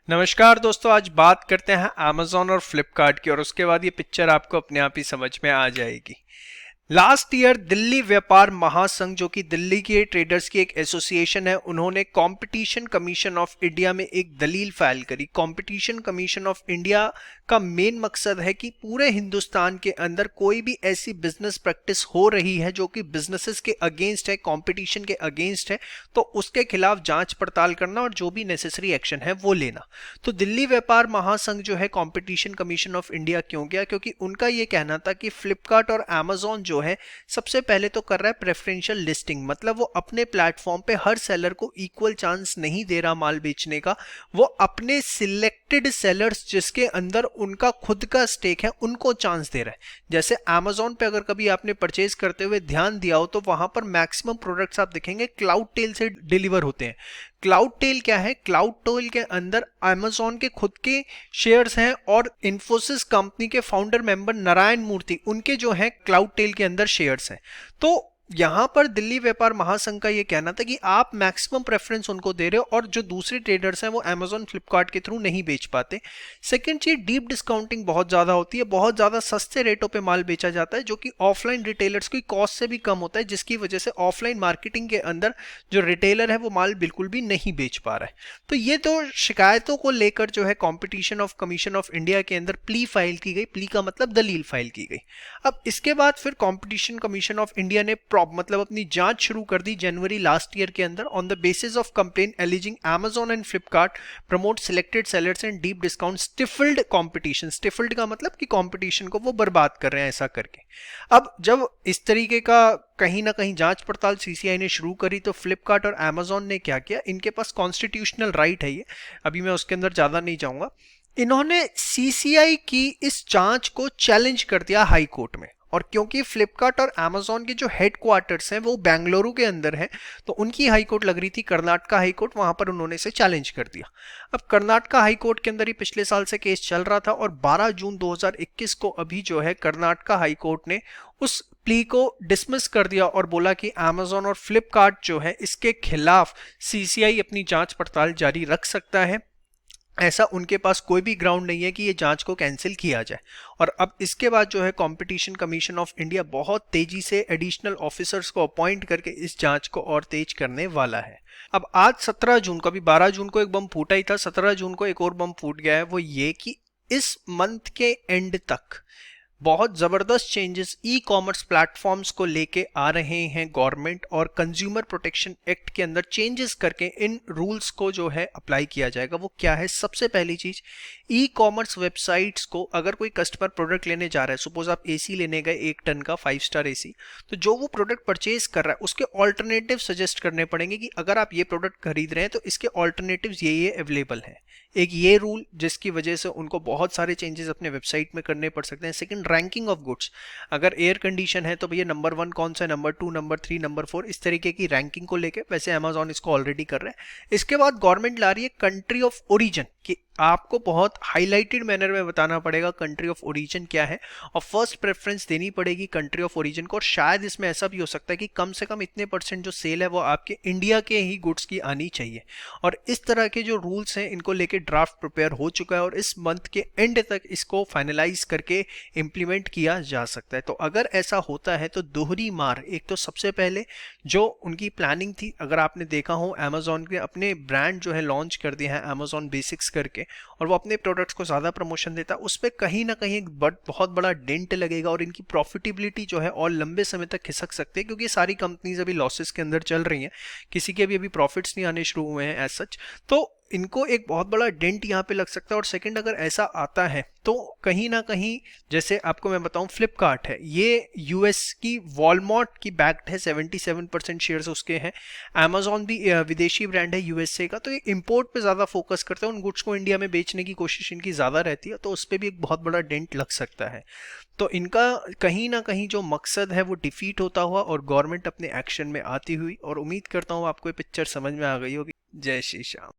नमस्कार दोस्तों, आज बात करते हैं Amazon और फ्लिपकार्ट की और उसके बाद ये पिक्चर आपको अपने आप ही समझ में आ जाएगी। लास्ट ईयर दिल्ली व्यापार महासंघ, जो कि दिल्ली के ट्रेडर्स की एक एसोसिएशन है, उन्होंने कंपटीशन कमीशन ऑफ इंडिया में एक दलील फाइल करी। कंपटीशन कमीशन ऑफ इंडिया का मेन मकसद है कि पूरे हिंदुस्तान के अंदर कोई भी ऐसी बिजनेस प्रैक्टिस हो रही है जो कि बिजनेसेस के अगेंस्ट है, कंपटीशन के अगेंस्ट है, तो उसके खिलाफ जांच पड़ताल करना और जो भी नेसेसरी एक्शन है वो लेना। तो दिल्ली व्यापार महासंघ जो है कंपटीशन कमीशन ऑफ इंडिया क्यों गया? क्योंकि उनका ये कहना था कि फ्लिपकार्ट और Amazon जो है सबसे पहले तो कर रहा है प्रेफरेंशियल लिस्टिंग, मतलब वो अपने प्लेटफॉर्म पे हर सेलर को इक्वल चांस नहीं दे रहा माल बेचने का। वो अपने सिलेक्टेड सेलर्स जिसके अंदर उनका खुद का स्टेक है उनको चांस दे रहा है। जैसे Amazon पे अगर कभी आपने परचेज करते हुए ध्यान दिया हो तो वहां पर मैक्सिमम प्रोडक्ट्स आप देखेंगे क्लाउड टेल से डिलीवर होते हैं। क्लाउड टेल क्या है? क्लाउड टेल के अंदर Amazon के खुद के शेयर्स हैं और इन्फोसिस कंपनी के फाउंडर मेंबर नारायण मूर्ति, उनके जो है क्लाउड टेल के अंदर शेयर्स हैं। तो यहां पर दिल्ली व्यापार महासंघ का यह कहना था कि आप मैक्सिमम प्रेफरेंस उनको दे रहे हो और जो दूसरे ट्रेडर्स हैं वो Amazon फ्लिपकार्ट के थ्रू नहीं बेच पाते। सेकंड चीज, डीप डिस्काउंटिंग बहुत ज्यादा होती है, बहुत ज्यादा सस्ते रेटों पे माल बेचा जाता है जो कि ऑफलाइन रिटेलर्स की कॉस्ट से भी कम होता है, जिसकी वजह से ऑफलाइन मार्केटिंग के अंदर जो रिटेलर है वो माल बिल्कुल भी नहीं बेच पा रहा है। तो ये तो शिकायतों को लेकर जो है competition of commission of India के अंदर प्ली फाइल की गई। प्ली का मतलब दलील फाइल की गई। अब इसके बाद फिर कॉम्पिटिशन कमीशन ऑफ इंडिया ने मतलब अपनी जांच शुरू कर दी जनवरी लास्ट ईयर के अंदर on the basis of complain alleging Amazon and Flipkart promote selected sellers and deep discount stifled competition. Stifled का मतलब कि कंपटीशन को वो बर्बाद कर रहे हैं ऐसा करके। अब जब इस तरीके का कहीं ना कहीं जांच पड़ताल सीसीआई ने शुरू करी तो फ्लिपकार्ट और Amazon ने क्या किया? इनके पास कॉन्स्टिट्यूशनल राइट है ये, अभी मैं उसके अंदर ज्यादा नहीं जाऊंगा। इन्होंने सीसीआई की इस जांच को चैलेंज कर दिया हाई कोर्ट में। और क्योंकि फ्लिपकार्ट और Amazon के जो हेडक्वार्टर्स हैं वो बेंगलुरु के अंदर हैं, तो उनकी हाई कोर्ट लग रही थी कर्नाटका हाई कोर्ट, वहां पर उन्होंने इसे चैलेंज कर दिया। अब कर्नाटका हाई कोर्ट के अंदर ही पिछले साल से केस चल रहा था और 12 जून 2021 को अभी जो है कर्नाटका हाई कोर्ट ने उस प्ली को डिसमिस कर दिया और बोला कि Amazon और फ्लिपकार्ट जो है इसके खिलाफ सीसीआई अपनी जांच पड़ताल जारी रख सकता है। ऐसा उनके पास कोई भी ग्राउंड नहीं है कि ये जांच को कैंसिल किया जाए। और अब इसके बाद जो है कंपटीशन कमीशन ऑफ इंडिया बहुत तेजी से एडिशनल ऑफिसर्स को अपॉइंट करके इस जांच को और तेज करने वाला है। अब आज 17 जून को, अभी 12 जून को एक बम फूटा ही था, 17 जून को एक और बम फूट गया है। वो ये कि इस मंथ के एंड तक बहुत जबरदस्त चेंजेस ई कॉमर्स प्लेटफॉर्म्स को लेके आ रहे हैं गवर्नमेंट, और कंज्यूमर प्रोटेक्शन एक्ट के अंदर चेंजेस करके इन रूल्स को जो है अप्लाई किया जाएगा। वो क्या है? सबसे पहली चीज, ई कॉमर्स वेबसाइट्स को अगर कोई कस्टमर प्रोडक्ट लेने जा रहा है, सपोज आप एसी लेने गए 1 टन का 5 स्टार एसी, तो जो वो प्रोडक्ट परचेज कर रहा है उसके ऑल्टरनेटिव सजेस्ट करने पड़ेंगे कि अगर आप ये प्रोडक्ट खरीद रहे हैं तो इसके ऑल्टरनेटिव्स ये अवेलेबल है। एक ये रूल जिसकी वजह से उनको बहुत सारे चेंजेस अपने वेबसाइट में करने पड़ सकते हैं। सेकंड, रैंकिंग ऑफ गुड्स, अगर एयर कंडीशन है तो भैया नंबर 1 कौन सा है, नंबर 2, नंबर 3, नंबर 4, इस तरीके की रैंकिंग को लेके, वैसे Amazon इसको ऑलरेडी कर रहा है। इसके बाद गवर्नमेंट ला रही है कंट्री ऑफ ओरिजिन, कि आपको बहुत हाईलाइटेड मैनर में बताना पड़ेगा कंट्री ऑफ ओरिजिन क्या है और फर्स्ट प्रेफरेंस देनी पड़ेगी कंट्री ऑफ ओरिजिन को। और शायद इसमें ऐसा भी हो सकता है कि कम से कम इतने % जो सेल है वो आपके इंडिया के ही गुड्स की आनी चाहिए। और इस तरह के जो रूल्स हैं इनको लेके ड्राफ्ट प्रिपेयर हो चुका है और इस मंथ के एंड तक इसको फाइनलाइज करके इंप्लीमेंट किया जा सकता है। तो अगर ऐसा होता है तो दोहरी मार, एक तो सबसे पहले जो उनकी प्लानिंग थी, अगर आपने देखा हो Amazon के अपने ब्रांड जो है लॉन्च कर दिया है Amazon बेसिक्स करके, और वो अपने प्रोडक्ट्स को ज्यादा प्रमोशन देता है, उस पर कहीं ना कहीं एक बहुत बड़ा डेंट लगेगा और इनकी प्रॉफिटेबिलिटी जो है और लंबे समय तक खिसक सकते हैं, क्योंकि सारी कंपनीज अभी लॉसेस के अंदर चल रही हैं, किसी के भी अभी प्रॉफिट्स नहीं आने शुरू हुए हैं एज सच। तो इनको एक बहुत बड़ा डेंट यहाँ पे लग सकता है। और सेकंड, अगर ऐसा आता है तो कहीं ना कहीं, जैसे आपको मैं बताऊं, फ्लिपकार्ट है, ये यूएस की वॉलमार्ट की बैक्ड है, 77% शेयर्स उसके हैं। Amazon भी विदेशी ब्रांड है यूएसए का, तो ये इंपोर्ट पे ज्यादा फोकस करते हैं, उन गुड्स को इंडिया में बेचने की कोशिश इनकी ज्यादा रहती है, तो उस पर भी एक बहुत बड़ा डेंट लग सकता है। तो इनका कहीं ना कहीं जो मकसद है वो डिफीट होता हुआ और गवर्नमेंट अपने एक्शन में आती हुई, और उम्मीद करता हूँ आपको ये पिक्चर समझ में आ गई होगी। जय श्री श्याम।